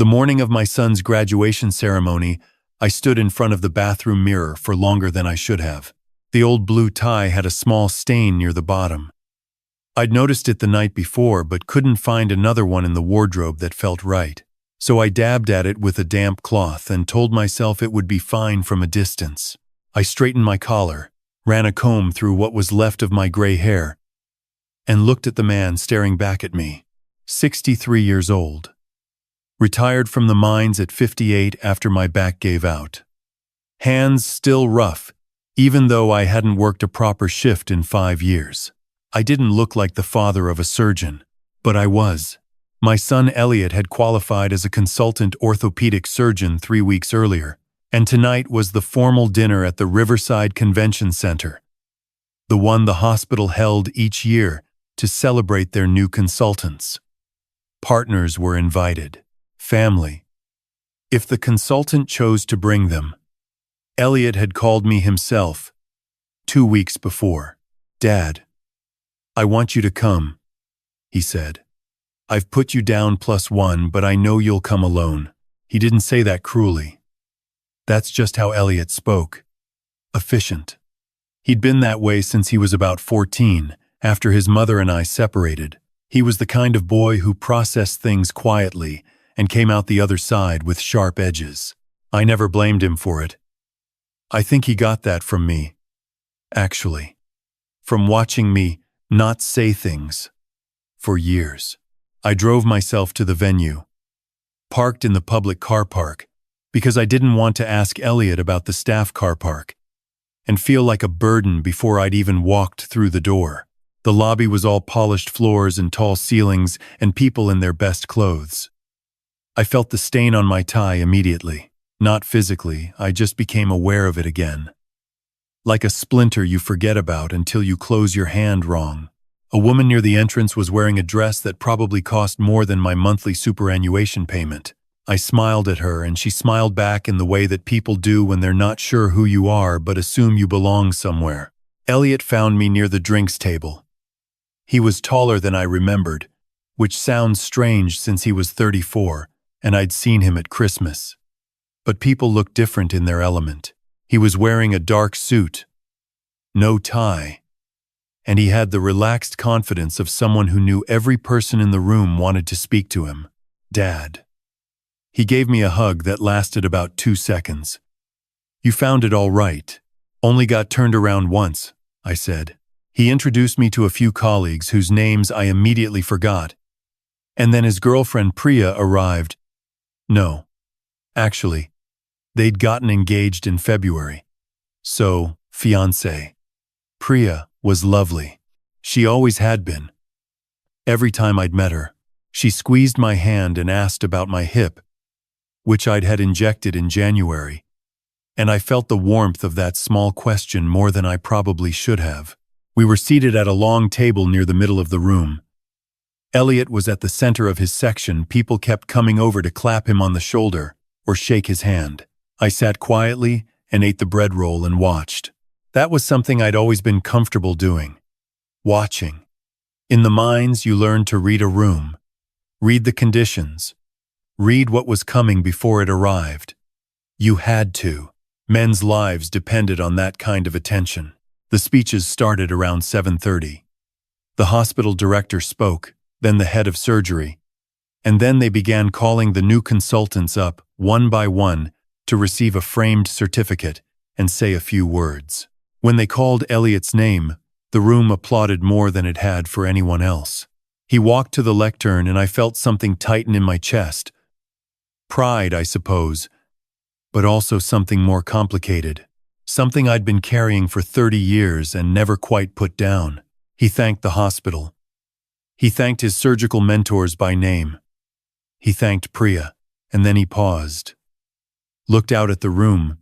The morning of my son's graduation ceremony, I stood in front of the bathroom mirror for longer than I should have. The old blue tie had a small stain near the bottom. I'd noticed it the night before but couldn't find another one in the wardrobe that felt right. So I dabbed at it with a damp cloth and told myself it would be fine from a distance. I straightened my collar, ran a comb through what was left of my gray hair, and looked at the man staring back at me. 63 years old. Retired from the mines at 58 after my back gave out. Hands still rough, even though I hadn't worked a proper shift in 5 years. I didn't look like the father of a surgeon, but I was. My son Elliot had qualified as a consultant orthopedic surgeon 3 weeks earlier, and tonight was the formal dinner at the Riverside Convention Center, the one the hospital held each year to celebrate their new consultants. Partners were invited. Family. If the consultant chose to bring them. Elliot had called me himself 2 weeks before. "Dad, I want you to come," he said. "I've put you down +1, but I know you'll come alone." He didn't say that cruelly. That's just how Elliot spoke. Efficient. He'd been that way since he was about 14, after his mother and I separated. He was the kind of boy who processed things quietly and came out the other side with sharp edges. I never blamed him for it. I think he got that from me, actually. From watching me not say things for years. I drove myself to the venue, parked in the public car park, because I didn't want to ask Elliot about the staff car park and feel like a burden before I'd even walked through the door. The lobby was all polished floors and tall ceilings and people in their best clothes. I felt the stain on my tie immediately. Not physically, I just became aware of it again. Like a splinter you forget about until you close your hand wrong. A woman near the entrance was wearing a dress that probably cost more than my monthly superannuation payment. I smiled at her and she smiled back in the way that people do when they're not sure who you are but assume you belong somewhere. Elliot found me near the drinks table. He was taller than I remembered, which sounds strange since he was 34 and I'd seen him at Christmas. But people look different in their element. He was wearing a dark suit, no tie, and he had the relaxed confidence of someone who knew every person in the room wanted to speak to him. "Dad." He gave me a hug that lasted about 2 seconds. "You found it all right. Only got turned around once," I said. He introduced me to a few colleagues whose names I immediately forgot. And then his girlfriend Priya arrived. No. Actually, they'd gotten engaged in February. So, fiancé. Priya was lovely. She always had been. Every time I'd met her, she squeezed my hand and asked about my hip, which I'd had injected in January, and I felt the warmth of that small question more than I probably should have. We were seated at a long table near the middle of the room. Elliot was at the center of his section. People kept coming over to clap him on the shoulder or shake his hand. I sat quietly and ate the bread roll and watched. That was something I'd always been comfortable doing. Watching. In the mines, you learned to read a room, read the conditions, read what was coming before it arrived. You had to. Men's lives depended on that kind of attention. The speeches started around 7:30. The hospital director spoke, then the head of surgery, and then they began calling the new consultants up, one by one, to receive a framed certificate and say a few words. When they called Elliot's name, the room applauded more than it had for anyone else. He walked to the lectern and I felt something tighten in my chest. Pride, I suppose, but also something more complicated. Something I'd been carrying for 30 years and never quite put down. He thanked the hospital. He thanked his surgical mentors by name. He thanked Priya, and then he paused, looked out at the room,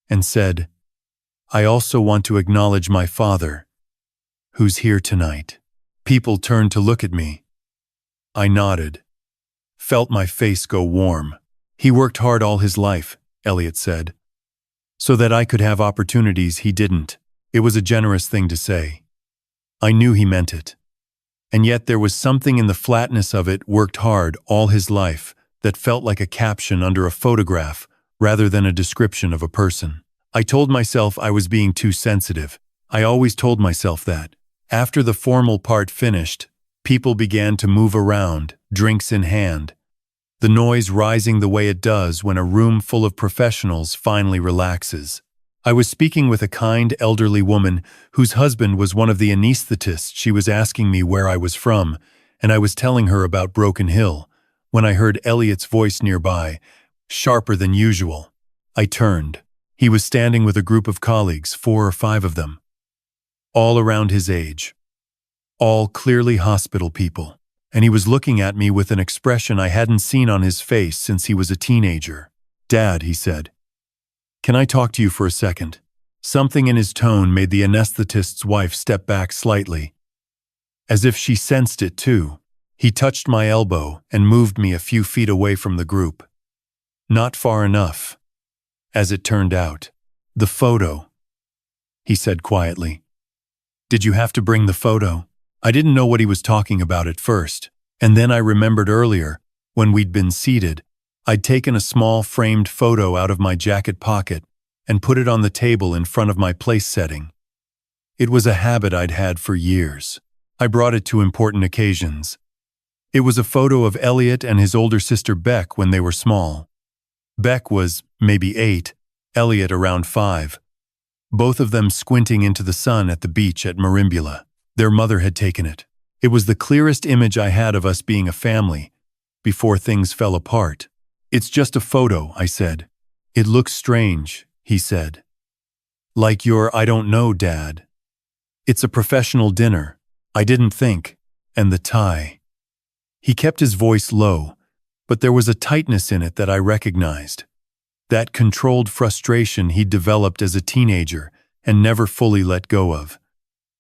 and said, "I also want to acknowledge my father, who's here tonight." People turned to look at me. I nodded, felt my face go warm. "He worked hard all his life," Elliot said, "so that I could have opportunities he didn't." It was a generous thing to say. I knew he meant it. And yet there was something in the flatness of it. Worked hard all his life, that felt like a caption under a photograph rather than a description of a person. I told myself I was being too sensitive. I always told myself that. After the formal part finished, people began to move around, drinks in hand, the noise rising the way it does when a room full of professionals finally relaxes. I was speaking with a kind, elderly woman whose husband was one of the anesthetists. She was asking me where I was from, and I was telling her about Broken Hill, when I heard Elliot's voice nearby, sharper than usual. I turned. He was standing with a group of colleagues, 4 or 5 of them, all around his age, all clearly hospital people, and he was looking at me with an expression I hadn't seen on his face since he was a teenager. "Dad," he said, "can I talk to you for a second?" Something in his tone made the anesthetist's wife step back slightly, as if she sensed it too. He touched my elbow and moved me a few feet away from the group. Not far enough, as it turned out. "The photo," he said quietly. "Did you have to bring the photo?" I didn't know what he was talking about at first, and then I remembered earlier, when we'd been seated, I'd taken a small framed photo out of my jacket pocket and put it on the table in front of my place setting. It was a habit I'd had for years. I brought it to important occasions. It was a photo of Elliot and his older sister Beck when they were small. Beck was maybe 8, Elliot around 5. Both of them squinting into the sun at the beach at Marimbula. Their mother had taken it. It was the clearest image I had of us being a family, before things fell apart. "It's just a photo," I said. "It looks strange," he said. "Like your I don't know, Dad." "It's a professional dinner. I didn't think. And the tie." He kept his voice low, but there was a tightness in it that I recognized. That controlled frustration he'd developed as a teenager and never fully let go of.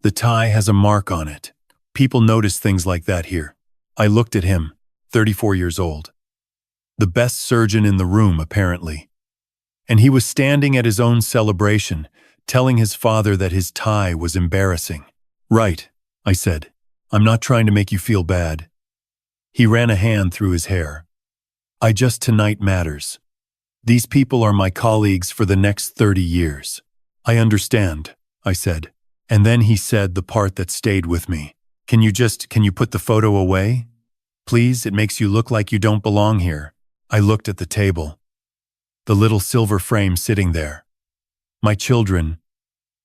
"The tie has a mark on it. People notice things like that here." I looked at him, 34 years old. The best surgeon in the room, apparently. And he was standing at his own celebration, telling his father that his tie was embarrassing. "Right," I said. "I'm not trying to make you feel bad." He ran a hand through his hair. Tonight matters. These people are my colleagues for the next 30 years. "I understand," I said. And then he said the part that stayed with me. Can you put the photo away? Please, it makes you look like you don't belong here." I looked at the table. The little silver frame sitting there. My children,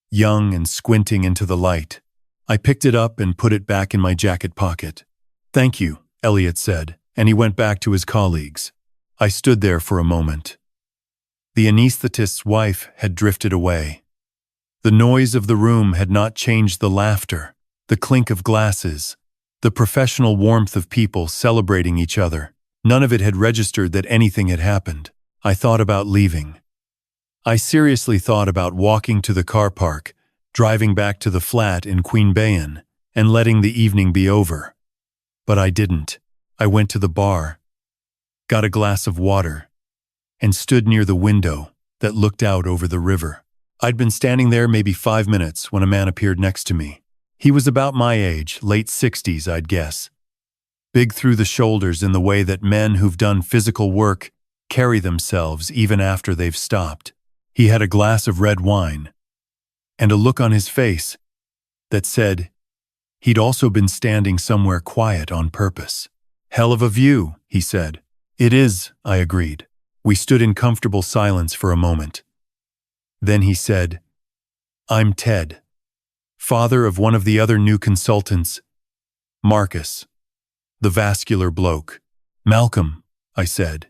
young and squinting into the light. I picked it up and put it back in my jacket pocket. "Thank you," Elliot said, and he went back to his colleagues. I stood there for a moment. The anesthetist's wife had drifted away. The noise of the room had not changed the laughter, the clink of glasses, the professional warmth of people celebrating each other. None of it had registered that anything had happened. I thought about leaving. I seriously thought about walking to the car park, driving back to the flat in Queanbeyan, and letting the evening be over. But I didn't. I went to the bar, got a glass of water, and stood near the window that looked out over the river. I'd been standing there maybe 5 minutes when a man appeared next to me. He was about my age, late 60s, I'd guess. Big through the shoulders in the way that men who've done physical work carry themselves even after they've stopped. He had a glass of red wine and a look on his face that said he'd also been standing somewhere quiet on purpose. "Hell of a view," he said. "It is," I agreed. We stood in comfortable silence for a moment. Then he said, "I'm Ted, father of one of the other new consultants, Marcus, the vascular bloke." "Malcolm," I said.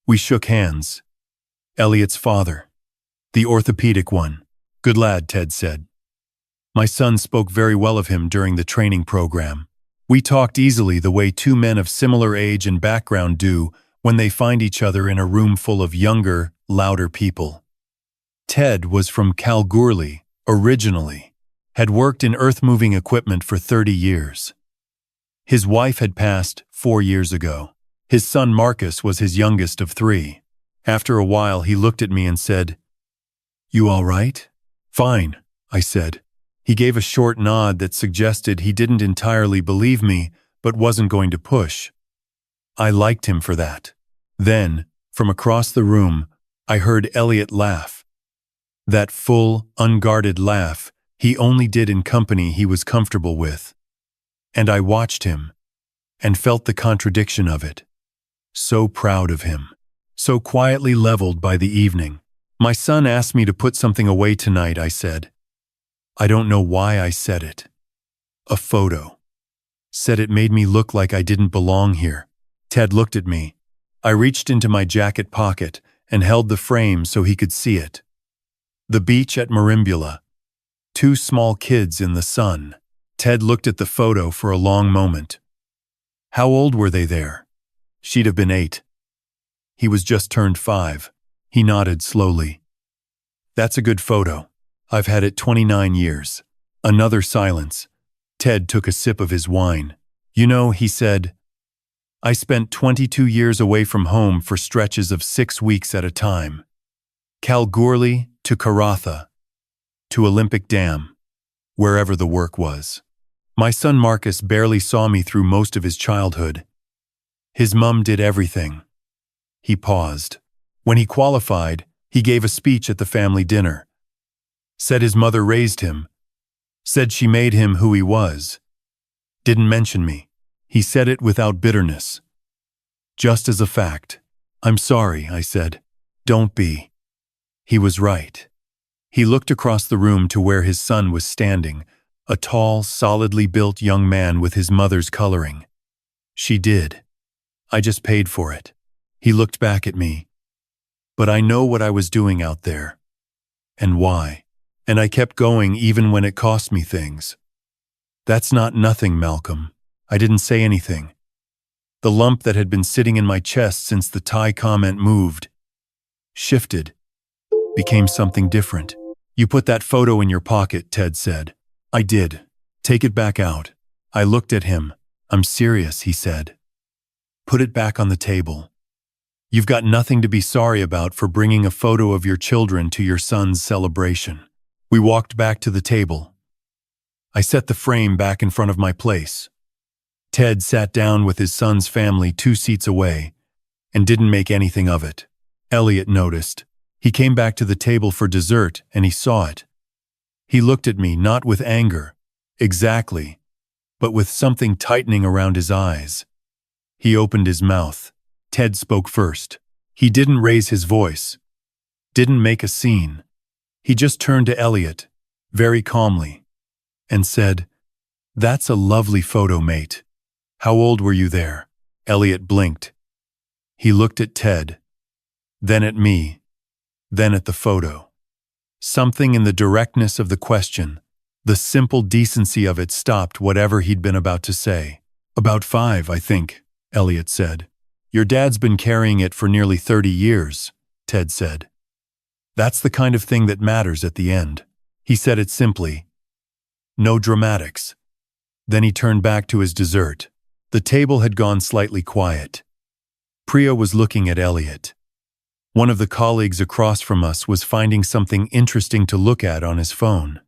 We shook hands. "Elliot's father, the orthopedic one." "Good lad," Ted said. "My son spoke very well of him during the training program." We talked easily the way 2 men of similar age and background do when they find each other in a room full of younger, louder people. Ted was from Kalgoorlie, originally, had worked in earth-moving equipment for 30 years. His wife had passed 4 years ago. His son Marcus was his youngest of 3. After a while, he looked at me and said, "You all right?" "Fine," I said. He gave a short nod that suggested he didn't entirely believe me, but wasn't going to push. I liked him for that. Then, from across the room, I heard Elliot laugh. That full, unguarded laugh he only did in company he was comfortable with. And I watched him, and felt the contradiction of it. So proud of him. So quietly leveled by the evening. My son asked me to put something away tonight, I said. I don't know why I said it. A photo. Said it made me look like I didn't belong here. Ted looked at me. I reached into my jacket pocket and held the frame so he could see it. The beach at Marimbula. 2 small kids in the sun. Ted looked at the photo for a long moment. How old were they there? She'd have been 8. He was just turned 5. He nodded slowly. That's a good photo. I've had it 29 years. Another silence. Ted took a sip of his wine. You know, he said, I spent 22 years away from home for stretches of 6 weeks at a time. Kalgoorlie to Karatha, to Olympic Dam, wherever the work was. My son Marcus barely saw me through most of his childhood. His mum did everything. He paused. When he qualified, he gave a speech at the family dinner. Said his mother raised him. Said she made him who he was. Didn't mention me. He said it without bitterness. Just as a fact. I'm sorry, I said. Don't be. He was right. He looked across the room to where his son was standing, a tall, solidly built young man with his mother's coloring. She did. I just paid for it. He looked back at me. But I know what I was doing out there. And why. And I kept going even when it cost me things. That's not nothing, Malcolm. I didn't say anything. The lump that had been sitting in my chest since the Thai comment moved, shifted, became something different. You put that photo in your pocket, Ted said. I did. Take it back out. I looked at him. I'm serious, he said. Put it back on the table. You've got nothing to be sorry about for bringing a photo of your children to your son's celebration. We walked back to the table. I set the frame back in front of my place. Ted sat down with his son's family 2 seats away and didn't make anything of it. Elliot noticed. He came back to the table for dessert and he saw it. He looked at me, not with anger, exactly, but with something tightening around his eyes. He opened his mouth. Ted spoke first. He didn't raise his voice, didn't make a scene. He just turned to Elliot, very calmly, and said, That's a lovely photo, mate. How old were you there? Elliot blinked. He looked at Ted, then at me, then at the photo. Something in the directness of the question, the simple decency of it stopped whatever he'd been about to say. About 5, I think, Elliot said. Your dad's been carrying it for nearly 30 years, Ted said. That's the kind of thing that matters at the end. He said it simply. No dramatics. Then he turned back to his dessert. The table had gone slightly quiet. Priya was looking at Elliot. One of the colleagues across from us was finding something interesting to look at on his phone.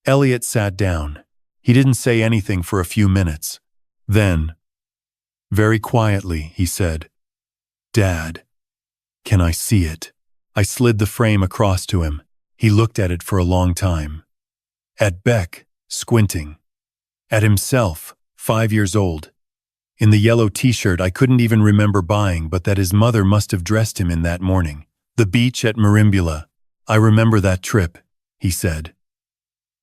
Elliot sat down. He didn't say anything for a few minutes. Then, very quietly, he said, Dad, can I see it? I slid the frame across to him. He looked at it for a long time. At Beck, squinting. At himself, 5 years old. In the yellow t-shirt I couldn't even remember buying, but that his mother must have dressed him in that morning. The beach at Marimbula. I remember that trip, he said.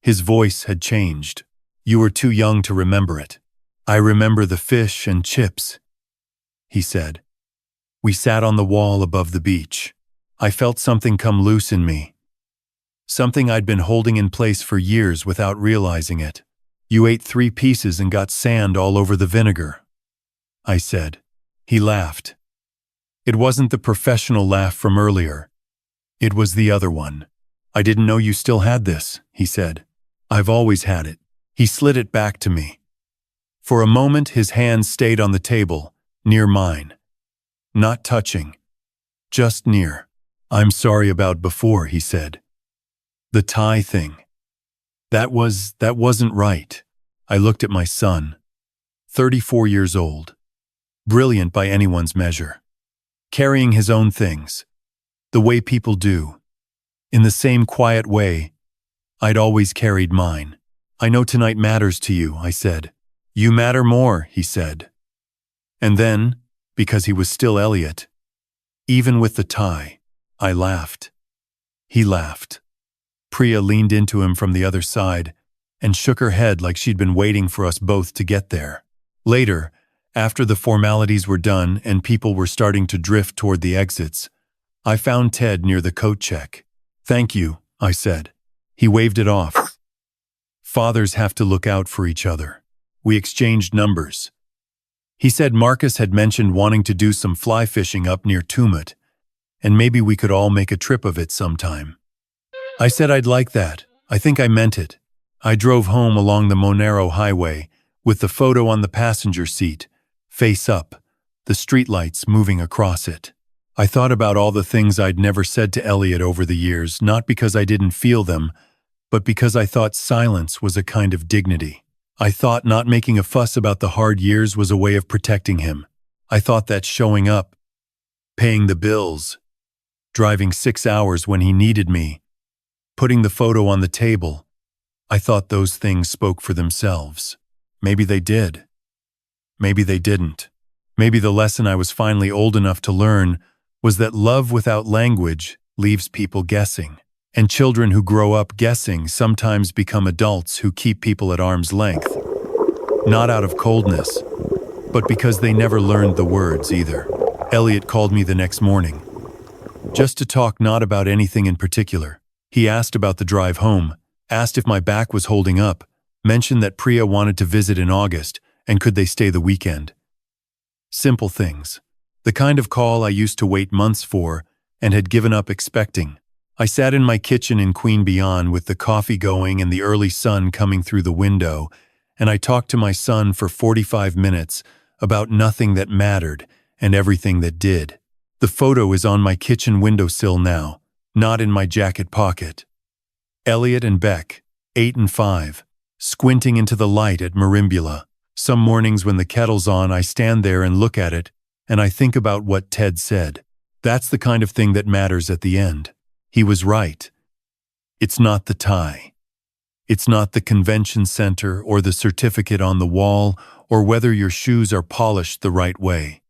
His voice had changed. You were too young to remember it. I remember the fish and chips, he said. We sat on the wall above the beach. I felt something come loose in me. Something I'd been holding in place for years without realizing it. You ate 3 pieces and got sand all over the vinegar, I said. He laughed. It wasn't the professional laugh from earlier. It was the other one. I didn't know you still had this, he said. I've always had it. He slid it back to me. For a moment his hands stayed on the table, near mine. Not touching. Just near. I'm sorry about before, he said. The Thai thing. That wasn't right. I looked at my son. 34 years old. brilliant by anyone's measure, carrying his own things, the way people do. In the same quiet way, I'd always carried mine. "I know tonight matters to you," I said. "You matter more," he said. And then, because he was still Elliot, even with the tie, I laughed. He laughed. Priya leaned into him from the other side and shook her head like she'd been waiting for us both to get there. Later, after the formalities were done and people were starting to drift toward the exits, I found Ted near the coat check. "Thank you," I said. He waved it off. Fathers have to look out for each other. We exchanged numbers. He said Marcus had mentioned wanting to do some fly fishing up near Tumut, and maybe we could all make a trip of it sometime. I said I'd like that. I think I meant it. I drove home along the Monero Highway with the photo on the passenger seat, face up, the streetlights moving across it. I thought about all the things I'd never said to Elliot over the years, not because I didn't feel them, but because I thought silence was a kind of dignity. I thought not making a fuss about the hard years was a way of protecting him. I thought that showing up, paying the bills, driving 6 hours when he needed me, putting the photo on the table, I thought those things spoke for themselves. Maybe they did. Maybe they didn't. Maybe the lesson I was finally old enough to learn was that love without language leaves people guessing. And children who grow up guessing sometimes become adults who keep people at arm's length. Not out of coldness, but because they never learned the words either. Elliot called me the next morning, just to talk, not about anything in particular. He asked about the drive home, asked if my back was holding up, mentioned that Priya wanted to visit in August, and could they stay the weekend. Simple things. The kind of call I used to wait months for and had given up expecting. I sat in my kitchen in Queen Beyond with the coffee going and the early sun coming through the window, and I talked to my son for 45 minutes about nothing that mattered and everything that did. The photo is on my kitchen windowsill now, not in my jacket pocket. Elliot and Beck, 8 and 5, squinting into the light at Marimbula. Some mornings when the kettle's on, I stand there and look at it, and I think about what Ted said. That's the kind of thing that matters at the end. He was right. It's not the tie. It's not the convention center or the certificate on the wall or whether your shoes are polished the right way.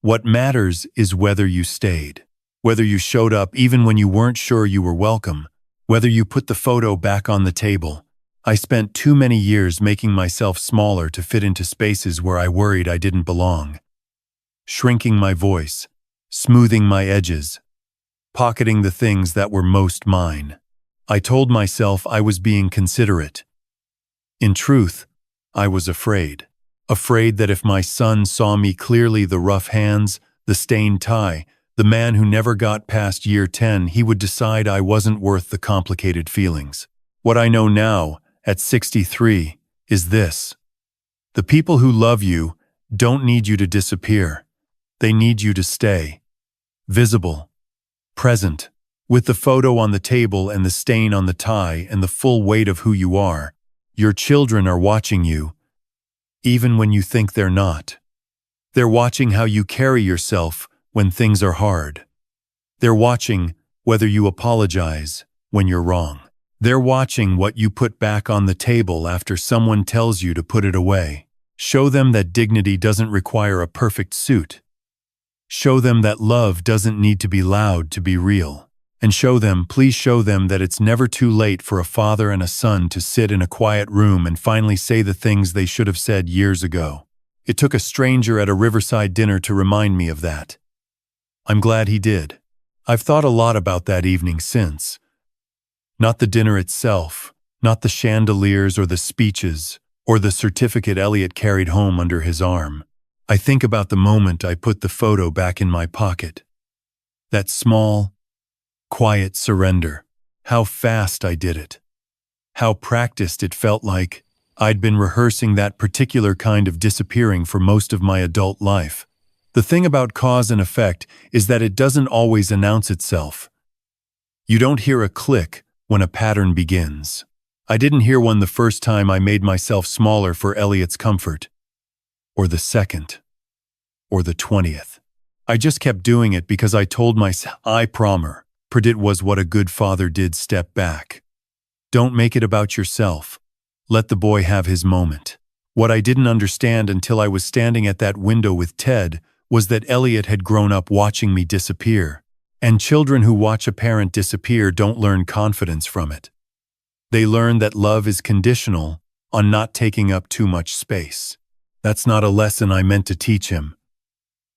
What matters is whether you stayed, whether you showed up even when you weren't sure you were welcome, whether you put the photo back on the table. I spent too many years making myself smaller to fit into spaces where I worried I didn't belong. Shrinking my voice, smoothing my edges, pocketing the things that were most mine. I told myself I was being considerate. In truth, I was afraid. Afraid that if my son saw me clearly, the rough hands, the stained tie, the man who never got past year 10, he would decide I wasn't worth the complicated feelings. What I know now, at 63, is this. The people who love you don't need you to disappear. They need you to stay. Visible. Present. With the photo on the table and the stain on the tie and the full weight of who you are. Your children are watching you, even when you think they're not. They're watching how you carry yourself when things are hard. They're watching whether you apologize when you're wrong. They're watching what you put back on the table after someone tells you to put it away. Show them that dignity doesn't require a perfect suit. Show them that love doesn't need to be loud to be real. And please show them that it's never too late for a father and a son to sit in a quiet room and finally say the things they should have said years ago. It took a stranger at a riverside dinner to remind me of that. I'm glad he did. I've thought a lot about that evening since. Not the dinner itself, not the chandeliers or the speeches, or the certificate Elliot carried home under his arm. I think about the moment I put the photo back in my pocket. That small, quiet surrender. How fast I did it. How practiced it felt like. I'd been rehearsing that particular kind of disappearing for most of my adult life. The thing about cause and effect is that it doesn't always announce itself. You don't hear a click when a pattern begins. I didn't hear one the first time I made myself smaller for Elliot's comfort. Or the second. or the 20th. I just kept doing it because I told myself, I promise, it was what a good father did. Step back. Don't make it about yourself. Let the boy have his moment. What I didn't understand until I was standing at that window with Ted was that Elliot had grown up watching me disappear. And children who watch a parent disappear don't learn confidence from it. They learn that love is conditional on not taking up too much space. That's not a lesson I meant to teach him.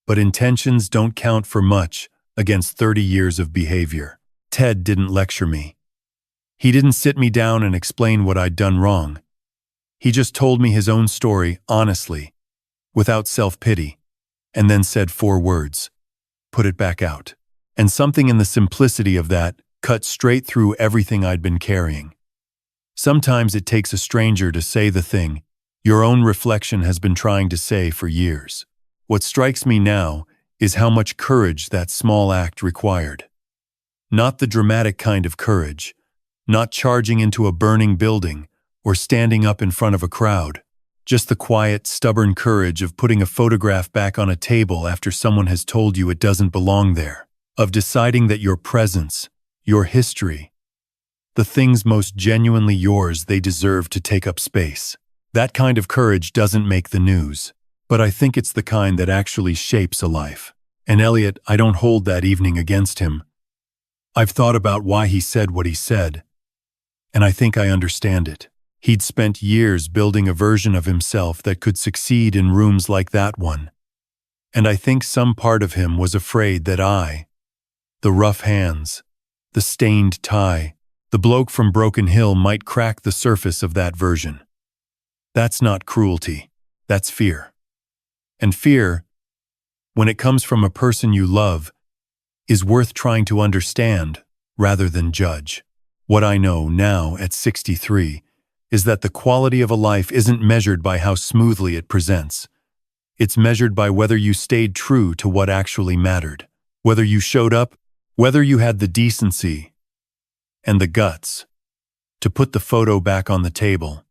But intentions don't count for much against 30 years of behavior. Ted didn't lecture me. He didn't sit me down and explain what I'd done wrong. He just told me his own story honestly, without self-pity, and then said 4 words: put it back out. And something in the simplicity of that cut straight through everything I'd been carrying. Sometimes it takes a stranger to say the thing your own reflection has been trying to say for years. What strikes me now is how much courage that small act required. Not the dramatic kind of courage, not charging into a burning building or standing up in front of a crowd, just the quiet, stubborn courage of putting a photograph back on a table after someone has told you it doesn't belong there, of deciding that your presence, your history, the things most genuinely yours, they deserve to take up space. That kind of courage doesn't make the news, but I think it's the kind that actually shapes a life. And Elliot, I don't hold that evening against him. I've thought about why he said what he said, and I think I understand it. He'd spent years building a version of himself that could succeed in rooms like that one. And I think some part of him was afraid that the rough hands, the stained tie, the bloke from Broken Hill might crack the surface of that version. That's not cruelty, that's fear. And fear, when it comes from a person you love, is worth trying to understand rather than judge. What I know now at 63 is that the quality of a life isn't measured by how smoothly it presents. It's measured by whether you stayed true to what actually mattered, whether you showed up, whether you had the decency and the guts to put the photo back on the table.